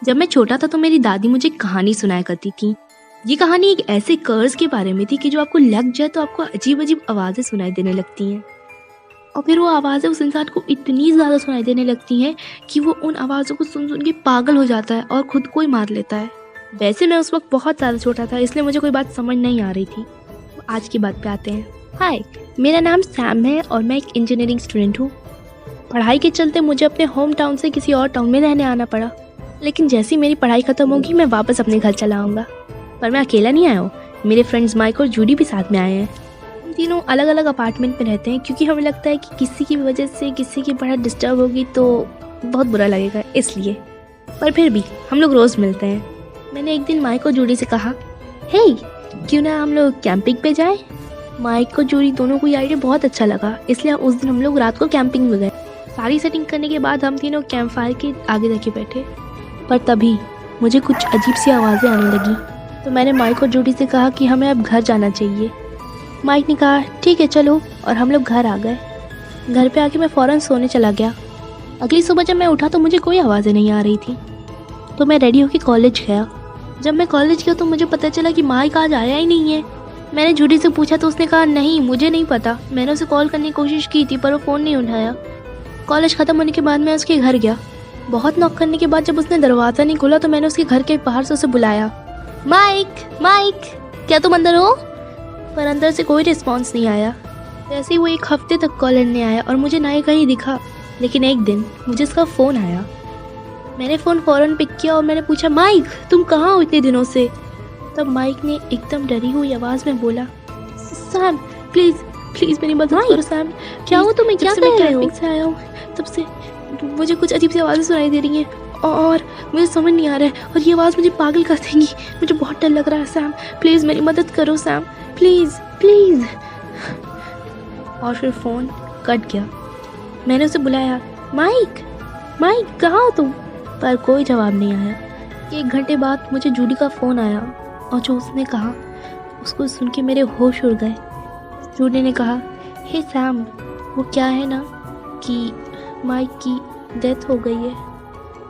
जब मैं छोटा था तो मेरी दादी मुझे एक कहानी सुनाया करती थी। ये कहानी एक ऐसे कर्ज के बारे में थी कि जो आपको लग जाए तो आपको अजीब अजीब आवाज़ें सुनाई देने लगती हैं, और फिर वो आवाज़ें उस इंसान को इतनी ज़्यादा सुनाई देने लगती हैं कि वो उन आवाज़ों को सुन सुन के पागल हो जाता है और खुद को ही मार लेता है। वैसे मैं उस वक्त बहुत ज़्यादा छोटा था, इसलिए मुझे कोई बात समझ नहीं आ रही थी। आज की बात पे आते हैं। हाय, मेरा नाम सैम है और मैं एक इंजीनियरिंग स्टूडेंट हूँ। पढ़ाई के चलते मुझे अपने होम टाउन से किसी और टाउन में रहने आना पड़ा, लेकिन जैसी मेरी पढ़ाई ख़त्म होगी मैं वापस अपने घर चला आऊँगा। पर मैं अकेला नहीं आया हूँ, मेरे फ्रेंड्स माइक और जूडी भी साथ में आए हैं। हम तीनों अलग अलग अपार्टमेंट में रहते हैं क्योंकि हमें लगता है कि किसी की वजह से किसी की पढ़ाई डिस्टर्ब होगी तो बहुत बुरा लगेगा, इसलिए। पर फिर भी हम लोग रोज़ मिलते हैं। मैंने एक दिन माइक और जूडी से कहा, हे क्यों ना हम लोग कैंपिंग पे जाएं? माइक और जूडी दोनों को ये आइडिया बहुत अच्छा लगा, इसलिए उस दिन हम लोग रात को कैंपिंग में गए। सारी सेटिंग करने के बाद हम तीनों कैंप फायर के आगे जाके बैठे, पर तभी मुझे कुछ अजीब सी आवाज़ें आने लगी। तो मैंने माइक और जूडी से कहा कि हमें अब घर जाना चाहिए। माइक ने कहा ठीक है चलो, और हम लोग घर आ गए। घर पे आके मैं फ़ौरन सोने चला गया। अगली सुबह जब मैं उठा तो मुझे कोई आवाज़ें नहीं आ रही थी, तो मैं रेडी होकर कॉलेज गया। जब मैं कॉलेज गया तो मुझे पता चला कि माइक आज आया ही नहीं है। मैंने जूडी से पूछा तो उसने कहा नहीं मुझे नहीं पता, मैंने उसे कॉल करने की कोशिश की थी पर वो फ़ोन नहीं उठाया। कॉलेज ख़त्म होने के बाद मैं उसके घर गया। बहुत नॉक करने के बाद जब उसने दरवाज़ा नहीं खोला तो मैंने उसके घर के बाहर से उसे बुलाया, माइक माइक क्या तुम अंदर हो? पर अंदर से कोई रिस्पॉन्स नहीं आया। वैसे ही वो एक हफ्ते तक कॉलेज नहीं आया और मुझे ना ही कहीं दिखा। लेकिन एक दिन मुझे उसका फ़ोन आया। मैंने फ़ोन फ़ौरन पिक किया और मैंने पूछा, माइक तुम कहाँ हो इतने दिनों से? तब माइक ने एकदम डरी हुई आवाज़ में बोला, सैम प्लीज़ प्लीज़ मेरी मदद करो सैम। क्या हुआ तुम्हें? क्या कर रहे हो? से आया हूँ तब से मुझे कुछ अजीब सी आवाज़ें सुनाई दे रही हैं और मुझे समझ नहीं आ रहा है, और ये आवाज़ मुझे पागल कर देंगी। मुझे बहुत डर लग रहा है सैम, प्लीज़ मेरी मदद करो सैम, प्लीज़ प्लीज़। और फिर फ़ोन कट गया। मैंने उसे बुलाया, माइक माइक कहाँ हो तुम? पर कोई जवाब नहीं आया। 1 घंटे बाद मुझे जूडी का फ़ोन आया और जो उसने कहा उसको सुन के मेरे होश उड़ गए। जूडी ने कहा, हे सैम वो क्या है ना कि माइक की डेथ हो गई है।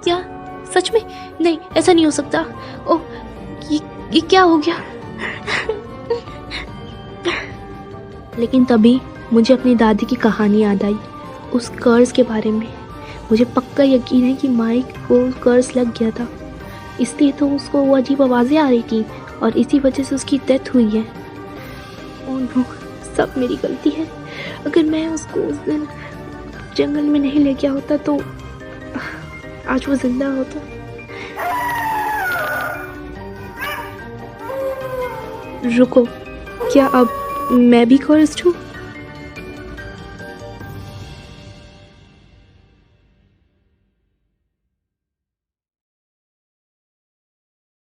क्या? सच में? नहीं ऐसा नहीं हो सकता। ओह ये क्या हो गया? लेकिन तभी मुझे अपनी दादी की कहानी याद आई, उस कर्ज के बारे में। मुझे पक्का यकीन है कि माइक को कर्ज लग गया था, इसलिए तो उसको वो अजीब आवाज़ें आ रही थी और इसी वजह से उसकी डेथ हुई है। ओह नो, सब मेरी गलती है। अगर मैं उसको उस दिन जंगल में नहीं ले गया होता तो आज वो जिंदा होता। रुको, क्या अब मैं भी कर्स्ड हूँ?